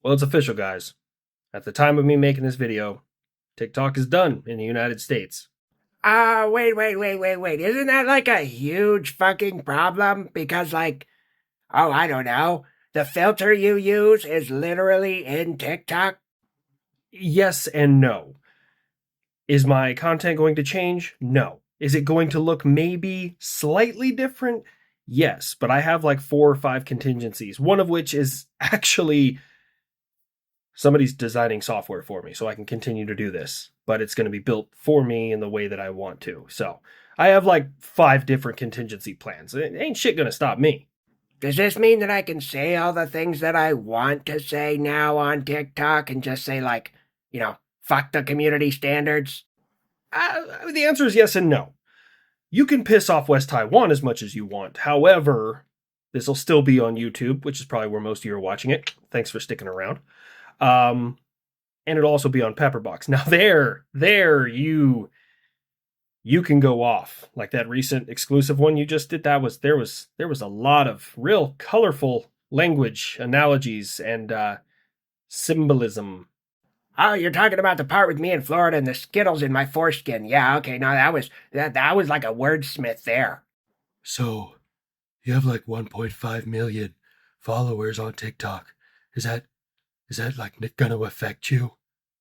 Well, it's official, guys. At the time of me making this video, TikTok is done in the United States. Wait. Isn't that like a huge fucking problem? Because, like, oh, I don't know. The filter you use is literally in TikTok? Yes and no. Is my content going to change? No. Is it going to look maybe slightly different? Yes, but I have like 4 or 5 contingencies, one of which is actually somebody's designing software for me so I can continue to do this, but it's going to be built for me in the way that I want to. So I have like 5 different contingency plans. It ain't shit going to stop me. Does this mean that I can say all the things that I want to say now on TikTok and just say, like, fuck the community standards? The answer is yes and no. You can piss off West Taiwan as much as you want. However, this will still be on YouTube, which is probably where most of you are watching it. Thanks for sticking around. And it'll also be on Pepperbox. Now there you can go off. Like that recent exclusive one you just did, there was a lot of real colorful language, analogies, and symbolism. Oh, you're talking about the part with me in Florida and the Skittles in my foreskin. Yeah, okay, no, that was like a wordsmith there. So, you have like 1.5 million followers on TikTok. Is that like gonna affect you,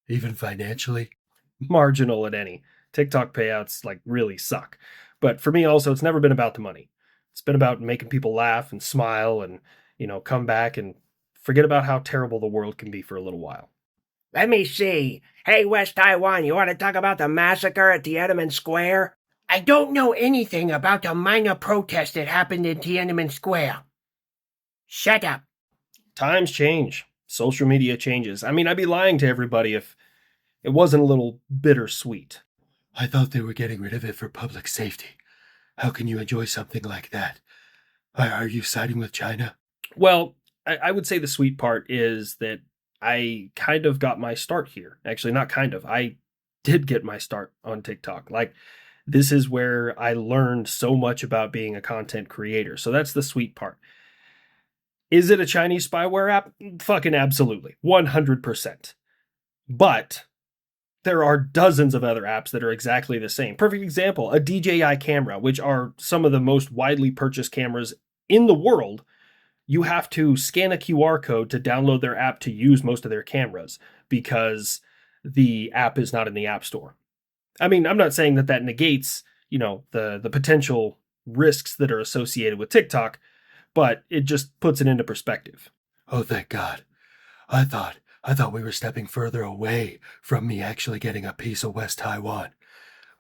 even financially? Marginal at any. TikTok payouts like really suck. But for me also, it's never been about the money. It's been about making people laugh and smile and, come back and forget about how terrible the world can be for a little while. Let me see. Hey, West Taiwan, you want to talk about the massacre at Tiananmen Square? I don't know anything about the minor protest that happened in Tiananmen Square. Shut up. Times change. Social media changes. I mean, I'd be lying to everybody if it wasn't a little bittersweet. I thought they were getting rid of it for public safety. How can you enjoy something like that? Are you siding with China? Well, I would say the sweet part is that I kind of got my start here. Actually, not kind of. I did get my start on TikTok. Like, this is where I learned so much about being a content creator. So that's the sweet part. Is it a Chinese spyware app? Fucking absolutely. 100%. But there are dozens of other apps that are exactly the same. Perfect example, a DJI camera, which are some of the most widely purchased cameras in the world. You have to scan a QR code to download their app to use most of their cameras because the app is not in the App Store. I mean, I'm not saying that negates, the potential risks that are associated with TikTok, but it just puts it into perspective. Oh, thank God. I thought we were stepping further away from me actually getting a piece of West Taiwan.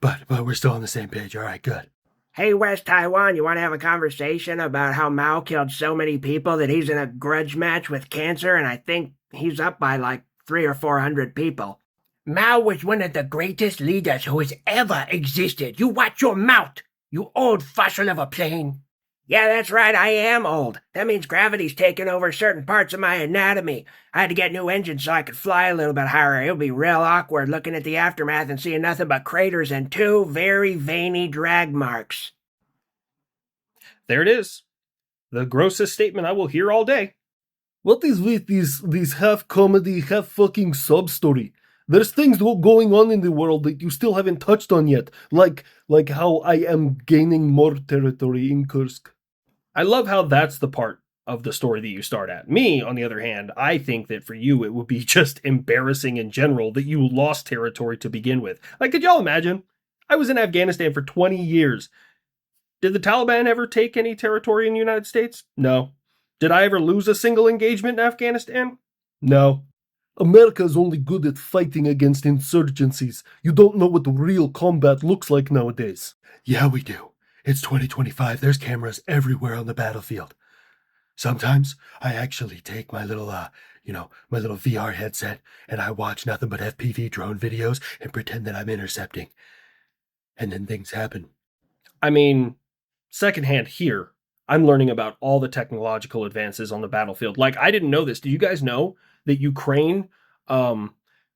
But we're still on the same page. All right, good. Hey, West Taiwan, you want to have a conversation about how Mao killed so many people that he's in a grudge match with cancer, and I think he's up by like 300 or 400 people. Mao was one of the greatest leaders who has ever existed. You watch your mouth, you old fossil of a plane. Yeah, that's right, I am old. That means gravity's taken over certain parts of my anatomy. I had to get new engines so I could fly a little bit higher. It'll be real awkward looking at the aftermath and seeing nothing but craters and 2 very veiny drag marks. There it is. The grossest statement I will hear all day. What is with this half comedy, half fucking sub story? There's things going on in the world that you still haven't touched on yet, like how I am gaining more territory in Kursk. I love how that's the part of the story that you start at. Me, on the other hand, I think that for you it would be just embarrassing in general that you lost territory to begin with. Like, could y'all imagine? I was in Afghanistan for 20 years. Did the Taliban ever take any territory in the United States? No. Did I ever lose a single engagement in Afghanistan? No. America is only good at fighting against insurgencies. You don't know what real combat looks like nowadays. Yeah, we do. It's 2025. There's cameras everywhere on the battlefield. Sometimes I actually take my little, my little VR headset and I watch nothing but FPV drone videos and pretend that I'm intercepting. And then things happen. I mean, secondhand here, I'm learning about all the technological advances on the battlefield. Like, I didn't know this. Do you guys know that Ukraine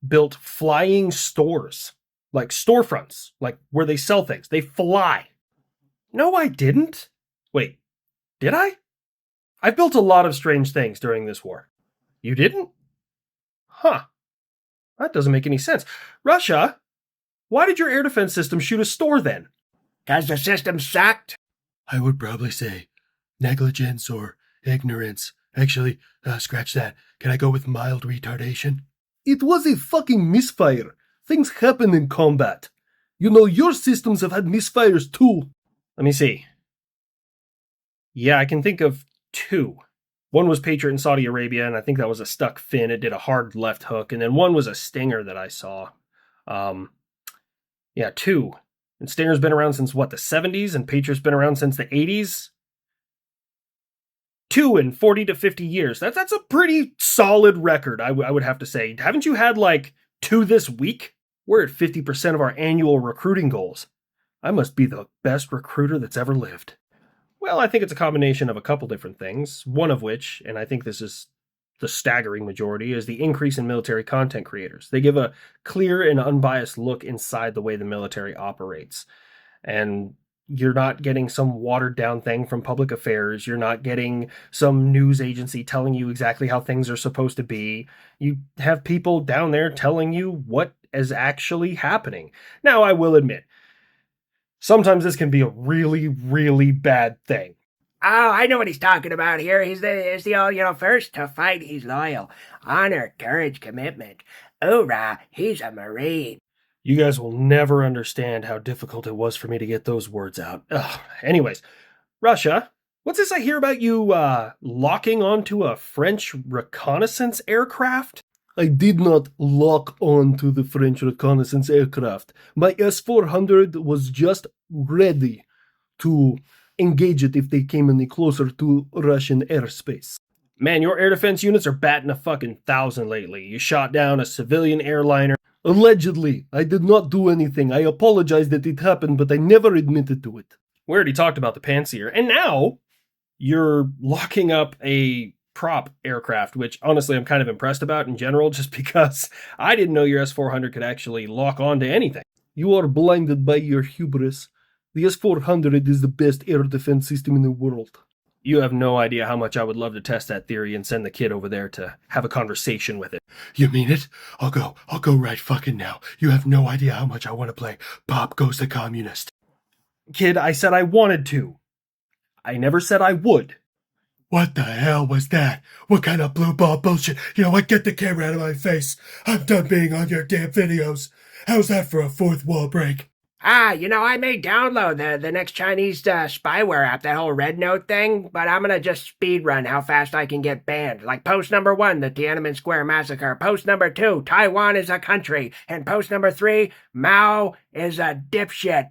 built flying stores, like storefronts, like where they sell things? They fly. No, I didn't. Wait, did I? I've built a lot of strange things during this war. You didn't? Huh. That doesn't make any sense. Russia, why did your air defense system shoot a store then? 'Cause the system sucked. I would probably say negligence or ignorance. Actually, scratch that. Can I go with mild retardation? It was a fucking misfire. Things happen in combat. You know, your systems have had misfires too. Let me see. Yeah, I can think of two. One was Patriot in Saudi Arabia, and I think that was a stuck fin. It did a hard left hook. And then one was a Stinger that I saw. Yeah, two. And Stinger's been around since, what, the 70s? And Patriot's been around since the 80s? 2 in 40 to 50 years. That's a pretty solid record, I would have to say. Haven't you had, like, 2 this week? We're at 50% of our annual recruiting goals. I must be the best recruiter that's ever lived. Well, I think it's a combination of a couple different things, one of which, and I think this is the staggering majority, is the increase in military content creators. They give a clear and unbiased look inside the way the military operates. And you're not getting some watered down thing from public affairs. You're not getting some news agency telling you exactly how things are supposed to be. You have people down there telling you what is actually happening. Now, I will admit, sometimes this can be a really, really bad thing. Oh, I know what he's talking about here. He's the old, first to fight, he's loyal. Honor, courage, commitment. Hoorah, he's a Marine. You guys will never understand how difficult it was for me to get those words out. Ugh. Anyways, Russia, what's this I hear about you locking onto a French reconnaissance aircraft? I did not lock on to the French reconnaissance aircraft. My S-400 was just ready to engage it if they came any closer to Russian airspace. Man, your air defense units are batting a fucking 1,000 lately. You shot down a civilian airliner. Allegedly, I did not do anything. I apologize that it happened, but I never admitted to it. We already talked about the Pantsir. And now you're locking up a prop aircraft, which honestly I'm kind of impressed about in general, just because I didn't know your S-400 could actually lock onto anything. You are blinded by your hubris. The S-400 is the best air defense system in the world. You have no idea how much I would love to test that theory and send the kid over there to have a conversation with it. You mean it? I'll go right fucking now. You have no idea how much I want to play Pop Goes the Communist. Kid, I said I wanted to. I never said I would. What the hell was that? What kind of blue ball bullshit? You know what? Get the camera out of my face. I'm done being on your damn videos. How's that for a fourth wall break? I may download the next Chinese spyware app, that whole Red Note thing, but I'm gonna just speed run how fast I can get banned. Like post number 1, the Tiananmen Square massacre. Post number 2, Taiwan is a country. And post number 3, Mao is a dipshit.